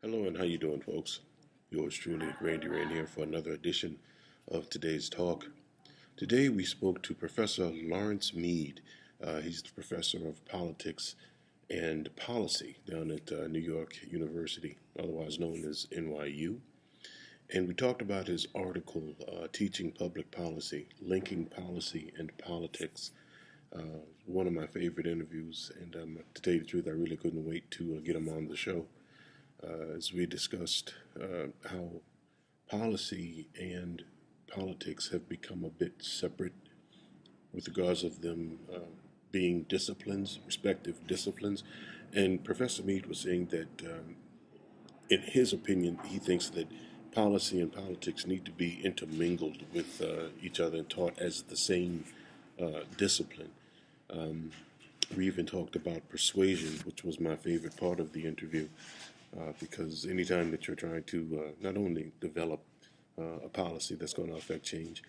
Hello and how you doing, folks? Yours truly, Randy Rand here for another edition of today's talk. Today we spoke to Professor Lawrence Mead. He's the professor of politics and policy down at New York University, otherwise known as NYU. And we talked about his article, Teaching Public Policy, Linking Policy and Politics. One of my favorite interviews, and to tell you the truth, I really couldn't wait to get him on the show. As we discussed how policy and politics have become a bit separate with regards of them being disciplines, respective disciplines. And Professor Mead was saying that, in his opinion, he thinks that policy and politics need to be intermingled with each other and taught as the same discipline. We even talked about persuasion, which was my favorite part of the interview. Because anytime that you're trying to not only develop a policy that's going to affect change,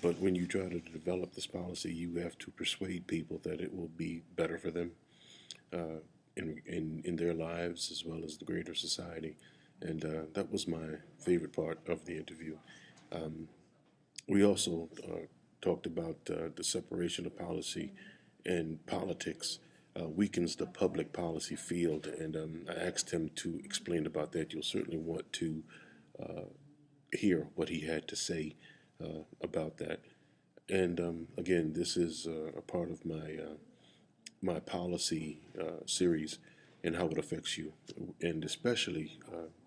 but when you try to develop this policy, you have to persuade people that it will be better for them in their lives as well as the greater society. And that was my favorite part of the interview. We also talked about the separation of policy and politics weakens the public policy field, and I asked him to explain about that. You'll certainly want to hear what he had to say about that. And again, this is a part of my policy series and how it affects you, and especially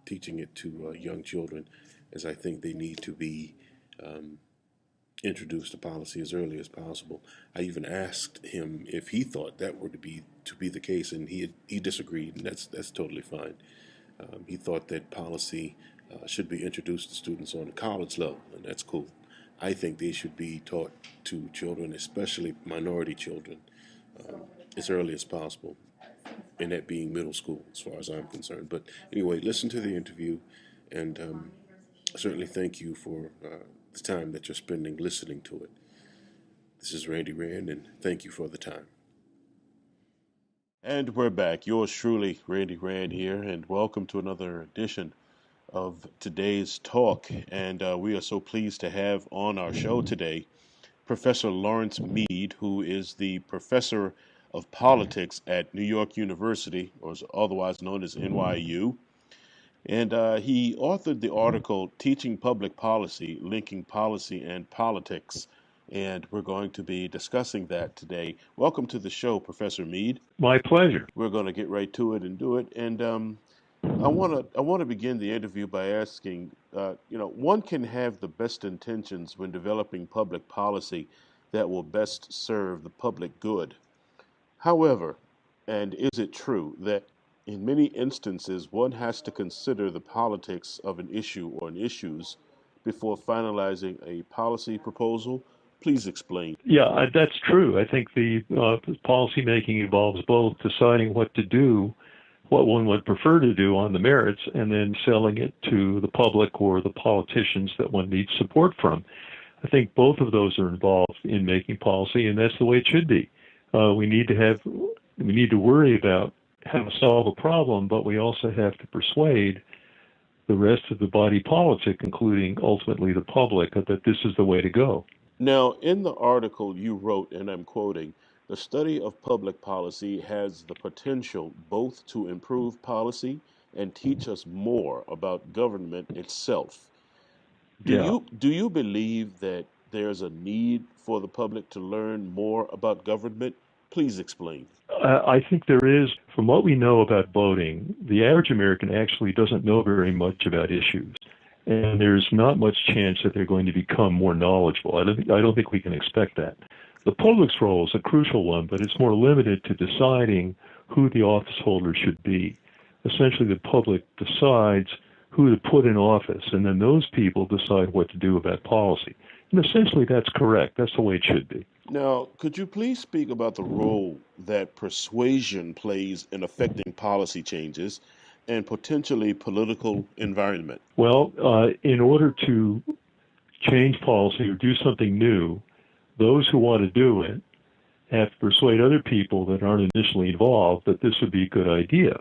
teaching it to young children, as I think they need to be introduced to policy as early as possible. I even asked him if he thought that were to be the case, and he disagreed, and that's totally fine. He thought that policy should be introduced to students on the college level, and that's cool. I think they should be taught to children, especially minority children, as early as possible, and that being middle school, as far as I'm concerned. But anyway, listen to the interview, and certainly thank you for the time that you're spending listening to it. This is Randy Rand, and thank you for the time. And we're back. Yours truly, Randy Rand here, and welcome to another edition of today's talk. And we are so pleased to have on our show today Professor Lawrence Mead, who is the professor of politics at New York University, or is otherwise known as NYU. And he authored the article, Teaching Public Policy, Linking Policy and Politics. And we're going to be discussing that today. Welcome to the show, Professor Mead. My pleasure. We're going to get right to it and do it. And I want to begin the interview by asking, one can have the best intentions when developing public policy that will best serve the public good. However, and is it true that in many instances, one has to consider the politics of an issue or an issues before finalizing a policy proposal? Please explain. Yeah, that's true. I think the policy making involves both deciding what to do, what one would prefer to do on the merits, and then selling it to the public or the politicians that one needs support from. I think both of those are involved in making policy, and that's the way it should be. We need to worry about how to solve a problem, but we also have to persuade the rest of the body politic, including ultimately the public, that this is the way to go. Now, in the article you wrote, and I'm quoting, the study of public policy has the potential both to improve policy and teach us more about government itself. Do you believe that there's a need for the public to learn more about government? Please explain. I think there is. From what we know about voting, the average American actually doesn't know very much about issues. And there's not much chance that they're going to become more knowledgeable. I don't think we can expect that. The public's role is a crucial one, but it's more limited to deciding who the office holder should be. Essentially, the public decides who to put in office, and then those people decide what to do about policy. And essentially, that's correct. That's the way it should be. Now, could you please speak about the role that persuasion plays in affecting policy changes and potentially political environment? Well, in order to change policy or do something new, those who want to do it have to persuade other people that aren't initially involved that this would be a good idea.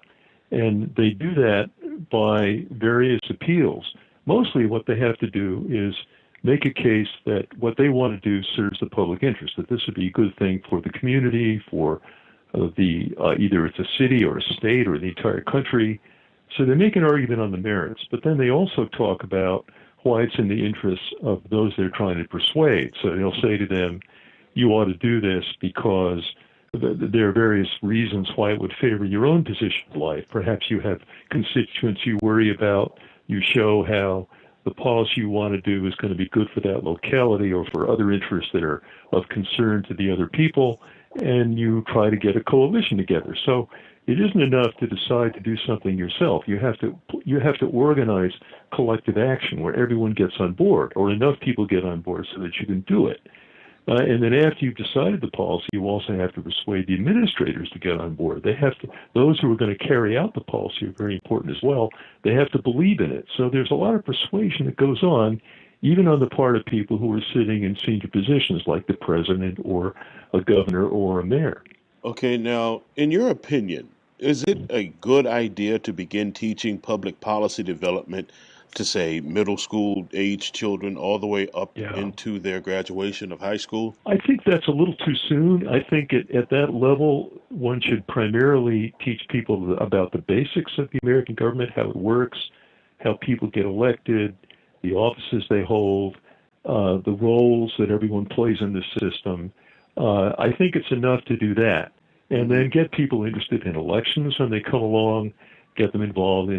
And they do that by various appeals. Mostly what they have to do is make a case that what they want to do serves the public interest, that this would be a good thing for the community, for either it's a city or a state or the entire country. So they make an argument on the merits, but then they also talk about why it's in the interests of those they're trying to persuade. So they'll say to them, you ought to do this because there are various reasons why it would favor your own position in life. Perhaps you have constituents you worry about. You show how the policy you want to do is going to be good for that locality or for other interests that are of concern to the other people, and you try to get a coalition together. So it isn't enough to decide to do something yourself. You have to organize collective action where everyone gets on board, or enough people get on board so that you can do it. And then after you've decided the policy, you also have to persuade the administrators to get on board. Those who are going to carry out the policy are very important as well. They have to believe in it. So there's a lot of persuasion that goes on, even on the part of people who are sitting in senior positions like the president or a governor or a mayor. Okay, now, in your opinion, is it a good idea to begin teaching public policy development to, say, middle school age children all the way up into their graduation of high school? I think that's a little too soon. I think at that level, one should primarily teach people about the basics of the American government, how it works, how people get elected, the offices they hold, the roles that everyone plays in the system. I think it's enough to do that. And then get people interested in elections when they come along, get them involved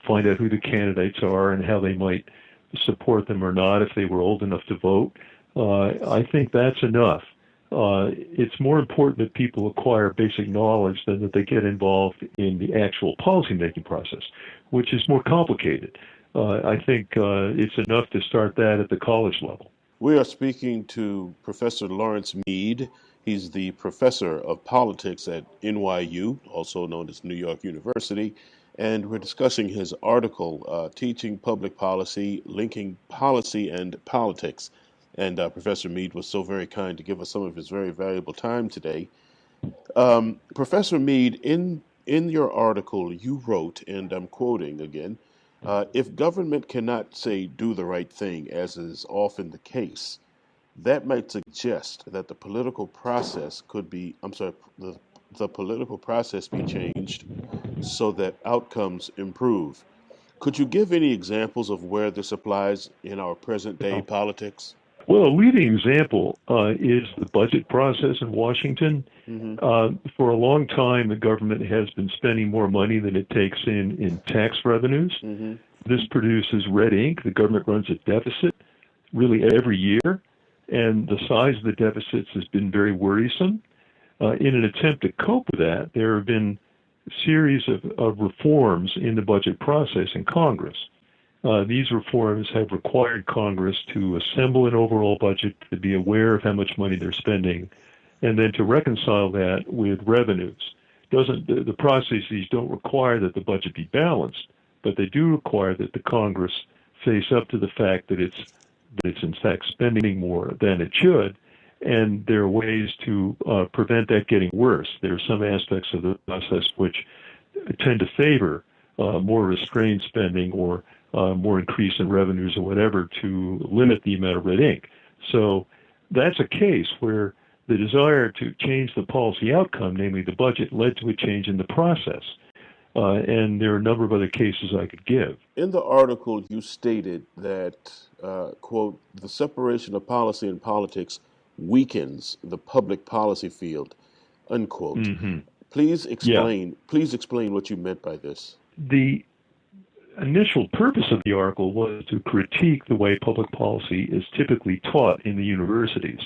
find out who the candidates are and how they might support them or not if they were old enough to vote. I think that's enough. It's more important that people acquire basic knowledge than that they get involved in the actual policymaking process, which is more complicated. I think it's enough to start that at the college level. We are speaking to Professor Lawrence Mead. He's the professor of politics at NYU, also known as New York University, and we're discussing his article, Teaching Public Policy, Linking Policy and Politics. And Professor Mead was so very kind to give us some of his very valuable time today. Professor Mead, in your article, you wrote, and I'm quoting again, if government cannot say do the right thing, as is often the case, that might suggest that the political process the political process be changed so that outcomes improve. Could you give any examples of where this applies in our present day politics? Well, a leading example is the budget process in Washington. For a long time, the government has been spending more money than it takes in tax revenues. This produces red ink. The government runs a deficit really every year, and the size of the deficits has been very worrisome. In an attempt to cope with that, there have been a series of reforms in the budget process in Congress. These reforms have required Congress to assemble an overall budget, to be aware of how much money they're spending, and then to reconcile that with revenues. The processes don't require that the budget be balanced, but they do require that the Congress face up to the fact that it's in fact spending more than it should, and there are ways to prevent that getting worse. There are some aspects of the process which tend to favor more restrained spending or more increase in revenues or whatever to limit the amount of red ink. So that's a case where the desire to change the policy outcome, namely the budget, led to a change in the process. And there are a number of other cases I could give. In the article, you stated that, quote, the separation of policy and politics weakens the public policy field, unquote. Please explain what you meant by this. The initial purpose of the article was to critique the way public policy is typically taught in the universities.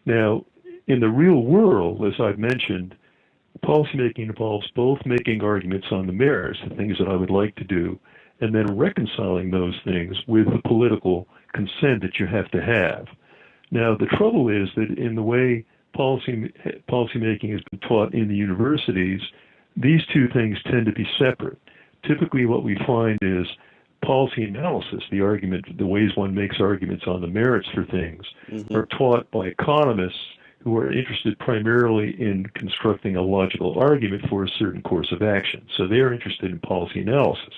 Now, in the real world, as I've mentioned, policymaking involves both making arguments on the merits, the things that I would like to do, and then reconciling those things with the political consent that you have to have. Now, the trouble is that in the way policymaking has been taught in the universities, these two things tend to be separate. Typically, what we find is policy analysis, the ways one makes arguments on the merits for things, are taught by economists who are interested primarily in constructing a logical argument for a certain course of action. So they are interested in policy analysis.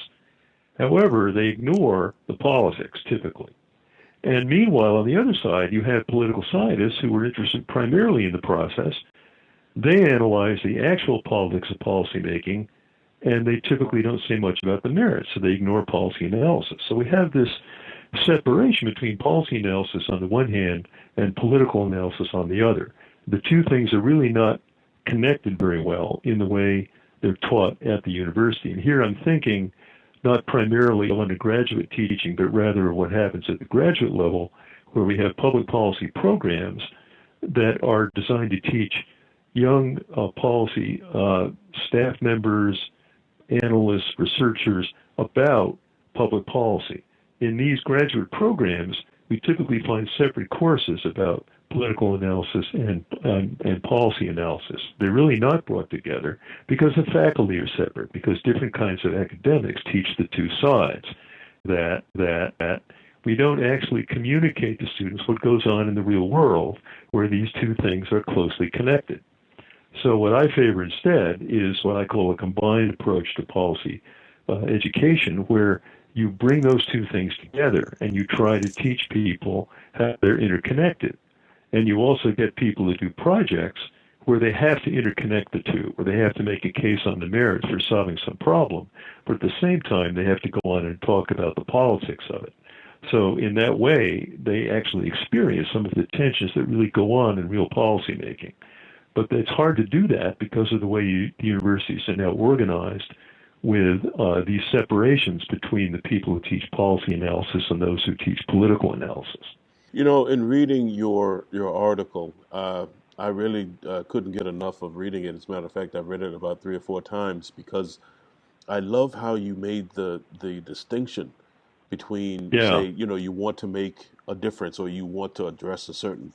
However, they ignore the politics typically. And meanwhile, on the other side, you have political scientists who are interested primarily in the process. They analyze the actual politics of policymaking, and they typically don't say much about the merits, so they ignore policy analysis. So we have this separation between policy analysis on the one hand and political analysis on the other. The two things are really not connected very well in the way they're taught at the university. And here I'm thinking not primarily of undergraduate teaching, but rather what happens at the graduate level, where we have public policy programs that are designed to teach young policy staff members, analysts, researchers about public policy. In these graduate programs, we typically find separate courses about political analysis and policy analysis. They're really not brought together because the faculty are separate, because different kinds of academics teach the two sides. That we don't actually communicate to students what goes on in the real world where these two things are closely connected. So what I favor instead is what I call a combined approach to policy education, where you bring those two things together and you try to teach people how they're interconnected. And you also get people to do projects where they have to interconnect the two, where they have to make a case on the merits for solving some problem, but at the same time they have to go on and talk about the politics of it. So in that way, they actually experience some of the tensions that really go on in real policymaking. But it's hard to do that because of the way the universities are now organized with these separations between the people who teach policy analysis and those who teach political analysis. You know, in reading your article, I really couldn't get enough of reading it. As a matter of fact, I've read it about 3 or 4 times because I love how you made the distinction between, say, you want to make a difference or you want to address a certain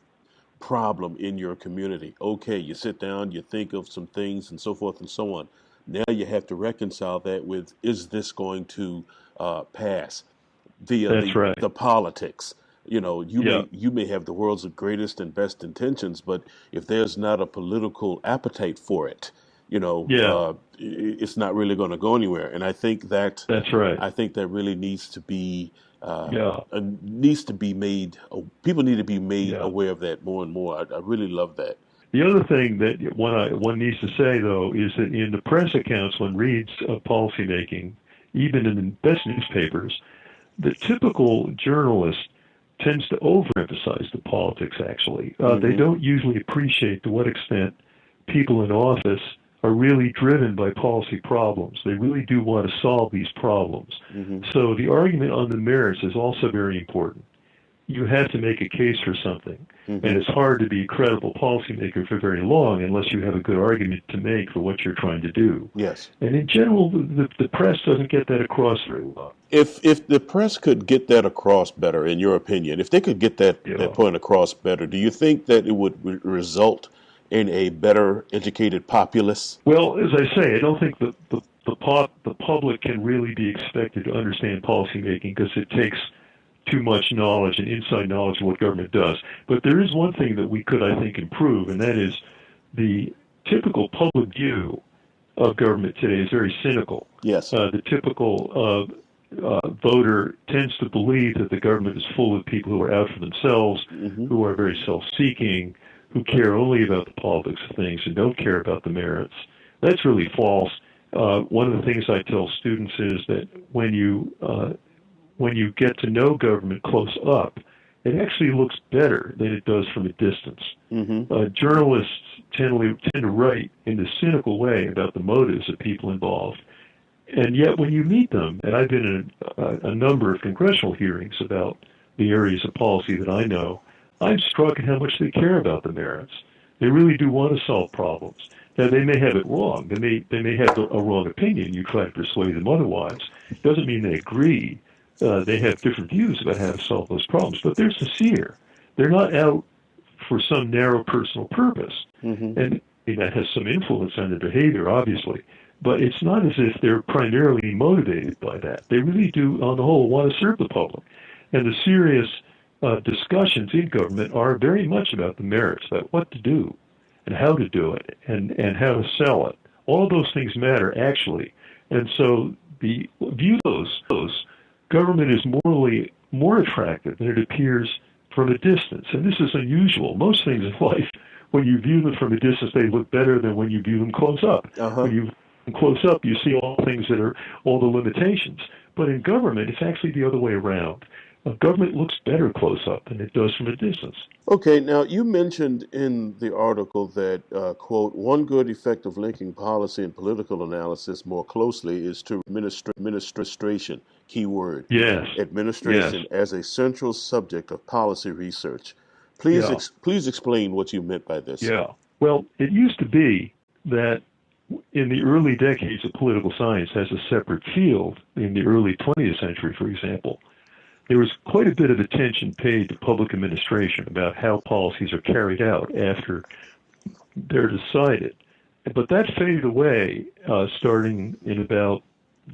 problem in your community. Okay, you sit down, you think of some things and so forth and so on. Now you have to reconcile that with, is this going to pass via the politics? You know, you may have the world's greatest and best intentions, but if there's not a political appetite for it, it's not really going to go anywhere. And I think that's right. I think that really needs to be made. People need to be made aware of that more and more. I really love that. The other thing that one needs to say, though, is that in the press accounts one reads of policymaking, even in the best newspapers, the typical journalist tends to overemphasize the politics, actually. They don't usually appreciate to what extent people in office are really driven by policy problems. They really do want to solve these problems. So the argument on the merits is also very important. You have to make a case for something, and it's hard to be a credible policymaker for very long unless you have a good argument to make for what you're trying to do. Yes. And in general, the press doesn't get that across very well. If the press could get that across better, in your opinion, if they could get that point across better, do you think that it would result in a better educated populace? Well, as I say, I don't think the public can really be expected to understand policymaking because it takes too much knowledge and inside knowledge of what government does. But there is one thing that we could, I think, improve, and that is the typical public view of government today is very cynical. Yes. The typical voter tends to believe that the government is full of people who are out for themselves, who are very self-seeking, who care only about the politics of things and don't care about the merits. That's really false. One of the things I tell students is that when you get to know government close up, it actually looks better than it does from a distance. Journalists tend to write in a cynical way about the motives of people involved. And yet when you meet them, and I've been in a number of congressional hearings about the areas of policy that I know, I'm struck at how much they care about the merits. They really do want to solve problems. Now, they may have it wrong. They may have a wrong opinion. You try to persuade them otherwise. It doesn't mean they agree. They have different views about how to solve those problems, but they're sincere. They're not out for some narrow personal purpose. And that has some influence on their behavior, obviously. But it's not as if they're primarily motivated by that. They really do, on the whole, want to serve the public. And the serious discussions in government are very much about the merits, about what to do and how to do it and how to sell it. All of those things matter, actually. And so the view of those, government is morally more attractive than it appears from a distance. And this is unusual. Most things in life, when you view them from a distance, they look better than when you view them close up. When you close up, you see all things that are all the limitations. But in government, it's actually the other way around. Government looks better close up than it does from a distance. Okay, now you mentioned in the article that, quote, one good effect of linking policy and political analysis more closely is to administration, keyword, Yes. administration as a central subject of policy research. Please, please explain what you meant by this. Yeah. Well, it used to be that in the early decades of political science as a separate field, in the early 20th century, for example, there was quite a bit of attention paid to public administration about how policies are carried out after they're decided. But that faded away starting in about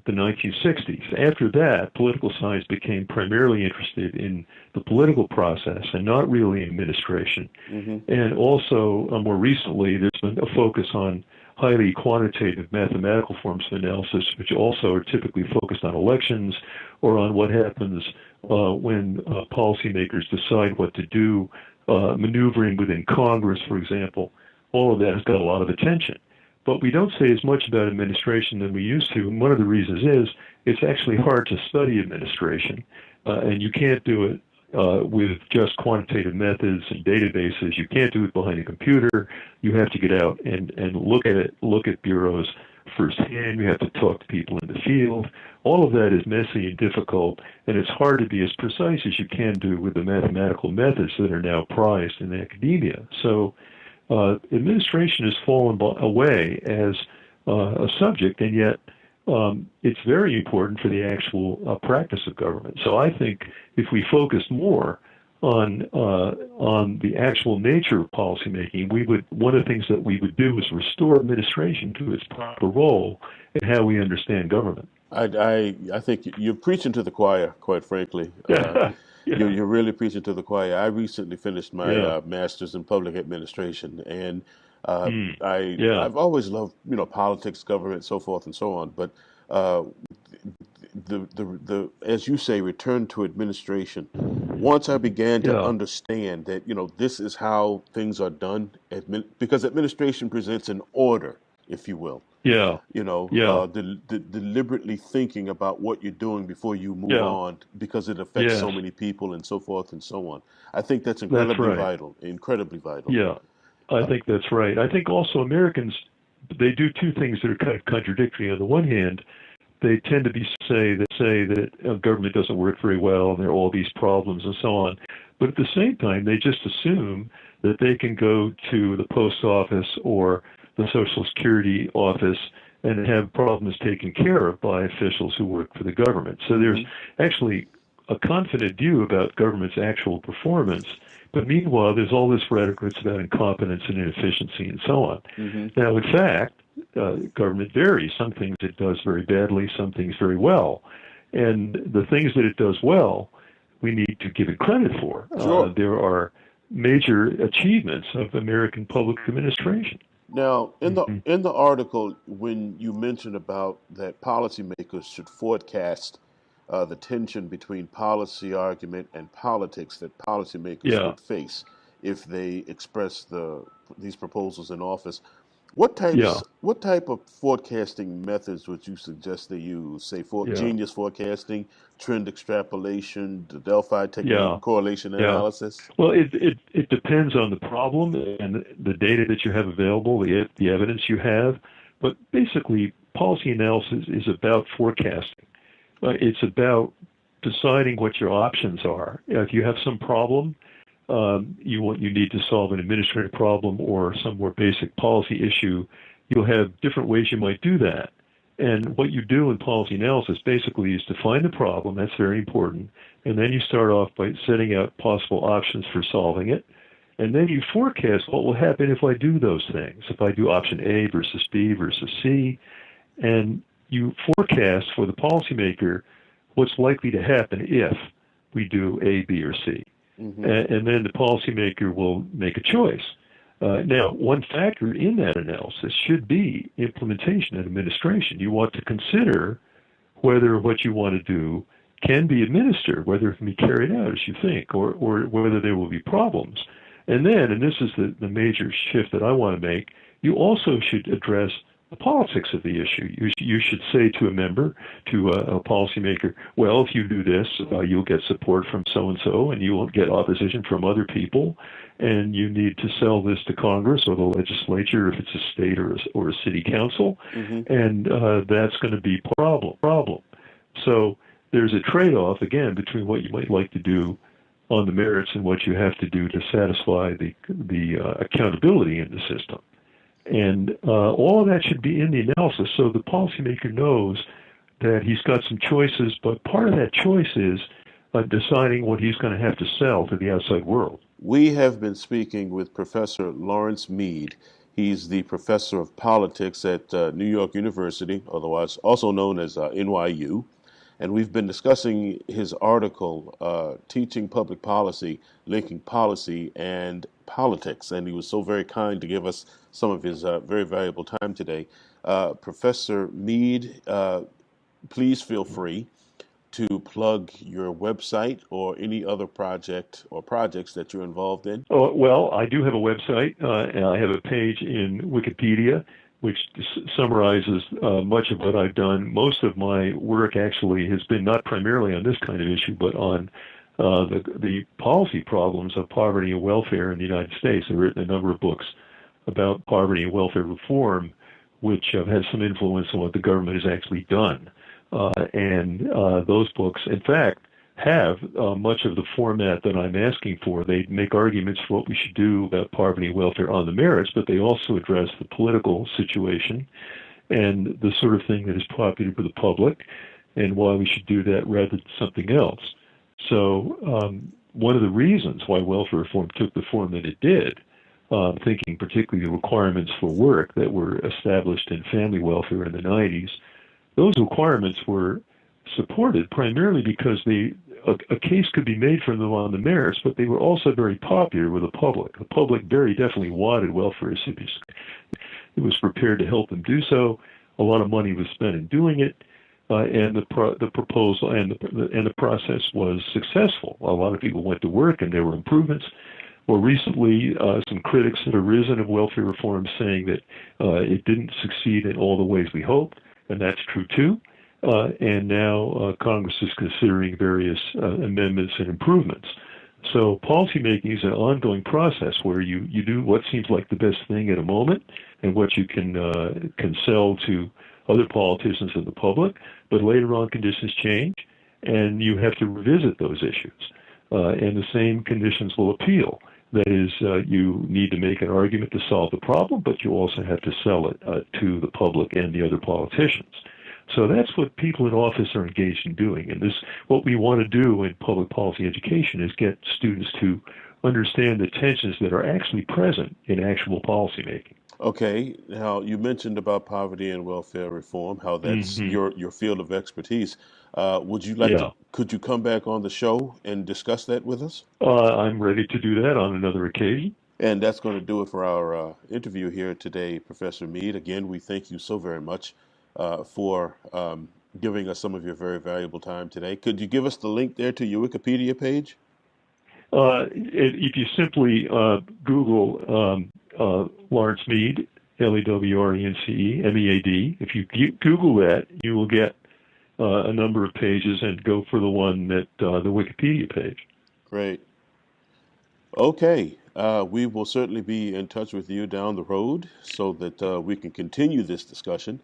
the 1960s. After that, political science became primarily interested in the political process and not really administration. And also, more recently, there's been a focus on highly quantitative mathematical forms of analysis, which also are typically focused on elections or on what happens when policymakers decide what to do, maneuvering within Congress, for example. All of that has got a lot of attention. But we don't say as much about administration than we used to, and one of the reasons is it's actually hard to study administration, and you can't do it with just quantitative methods and databases. You can't do it behind a computer. You have to get out and look at it, look at bureaus firsthand. You have to talk to people in the field. All of that is messy and difficult, and it's hard to be as precise as you can do with the mathematical methods that are now prized in academia. So administration has fallen away as a subject, and yet it's very important for the actual practice of government. So I think if we focus more on the actual nature of policymaking, one of the things that we would do is restore administration to its proper role in how we understand government. I think you're preaching to the choir, quite frankly. You're really preaching to the choir. I recently finished my master's in public administration, and I've always loved politics, government, so forth and so on. But the as you say, return to administration. Once I began to understand that this is how things are done, because administration presents an order, if you will. Deliberately thinking about what you're doing before you move on, because it affects so many people and so forth and so on. I think that's incredibly vital. Yeah, I think that's right. I think also Americans, they do two things that are kind of contradictory. On the one hand, they tend to say that government doesn't work very well and there are all these problems and so on. But at the same time, they just assume that they can go to the post office or the Social Security office and have problems taken care of by officials who work for the government. So there's actually a confident view about government's actual performance, but meanwhile there's all this rhetoric that's about incompetence and inefficiency and so on. Now, in fact, government varies. Some things it does very badly, some things very well. And the things that it does well, we need to give it credit for. There are major achievements of American public administration. Now, in the article, when you mentioned about that policymakers should forecast the tension between policy argument and politics that policymakers would face if they express these proposals in office, what type of forecasting methods would you suggest they use? Say, genius forecasting, trend extrapolation, the Delphi technique, correlation analysis? Well, it depends on the problem and the data that you have available, the evidence you have. But basically, policy analysis is about forecasting. It's about deciding what your options are. If you have some problem, you need to solve an administrative problem or some more basic policy issue, you'll have different ways you might do that. And what you do in policy analysis basically is to find the problem. That's very important. And then you start off by setting out possible options for solving it. And then you forecast what will happen if I do those things, if I do option A versus B versus C. And you forecast for the policymaker what's likely to happen if we do A, B, or C. and then the policymaker will make a choice. Now, one factor in that analysis should be implementation and administration. You want to consider whether what you want to do can be administered, whether it can be carried out as you think, or whether there will be problems. And then, and this is the major shift that I want to make, you also should address the politics of the issue. You should say to a member, to a policymaker, well, if you do this, you'll get support from so-and-so, and you will get opposition from other people, and you need to sell this to Congress or the legislature if it's a state or a city council, and that's going to be problem. So there's a trade-off, again, between what you might like to do on the merits and what you have to do to satisfy the accountability in the system. And all of that should be in the analysis so the policymaker knows that he's got some choices, but part of that choice is deciding what he's going to have to sell to the outside world. We have been speaking with Professor Lawrence Mead. He's the professor of politics at New York University, otherwise also known as NYU. And we've been discussing his article, Teaching Public Policy, Linking Policy and Politics. And he was so very kind to give us some of his very valuable time today. Professor Mead, please feel free to plug your website or any other project or projects that you're involved in. Oh, well, I do have a website, and I have a page in Wikipedia, which summarizes much of what I've done. Most of my work actually has been not primarily on this kind of issue, but on the policy problems of poverty and welfare in the United States. I've written a number of books about poverty and welfare reform, which have had some influence on what the government has actually done. And those books, in fact, have much of the format that I'm asking for. They make arguments for what we should do about poverty and welfare on the merits, but they also address the political situation and the sort of thing that is popular with the public and why we should do that rather than something else. So one of the reasons why welfare reform took the form that it did, thinking particularly the requirements for work that were established in family welfare in the 90s, those requirements were supported primarily because a case could be made for them on the merits, but they were also very popular with the public. The public very definitely wanted welfare recipients. It was prepared to help them do so. A lot of money was spent in doing it, and the proposal and the process was successful. A lot of people went to work, and there were improvements. More recently, some critics have arisen of welfare reform saying that it didn't succeed in all the ways we hoped, and that's true too. And now Congress is considering various amendments and improvements. So policymaking is an ongoing process where you do what seems like the best thing at a moment and what you can sell to other politicians and the public, but later on conditions change and you have to revisit those issues. And the same conditions will appeal. That is, you need to make an argument to solve the problem, but you also have to sell it to the public and the other politicians. So that's what people in office are engaged in doing. And what we want to do in public policy education is get students to understand the tensions that are actually present in actual policymaking. Okay. Now, you mentioned about poverty and welfare reform, how that's your field of expertise. Would you like to, could you come back on the show and discuss that with us? I'm ready to do that on another occasion. And that's going to do it for our interview here today, Professor Mead. Again, we thank you so very much for giving us some of your very valuable time today. Could you give us the link there to your Wikipedia page? If you simply Google Lawrence Mead, Lawrence Mead, if you Google that, you will get a number of pages and go for the one that the Wikipedia page. Great. Okay. We will certainly be in touch with you down the road so that we can continue this discussion.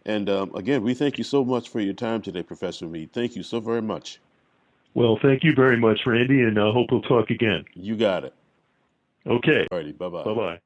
And again, we thank you so much for your time today, Professor Mead. Thank you so very much. Well, thank you very much, Randy, and I hope we'll talk again. You got it. Okay. All righty. Bye-bye. Bye-bye.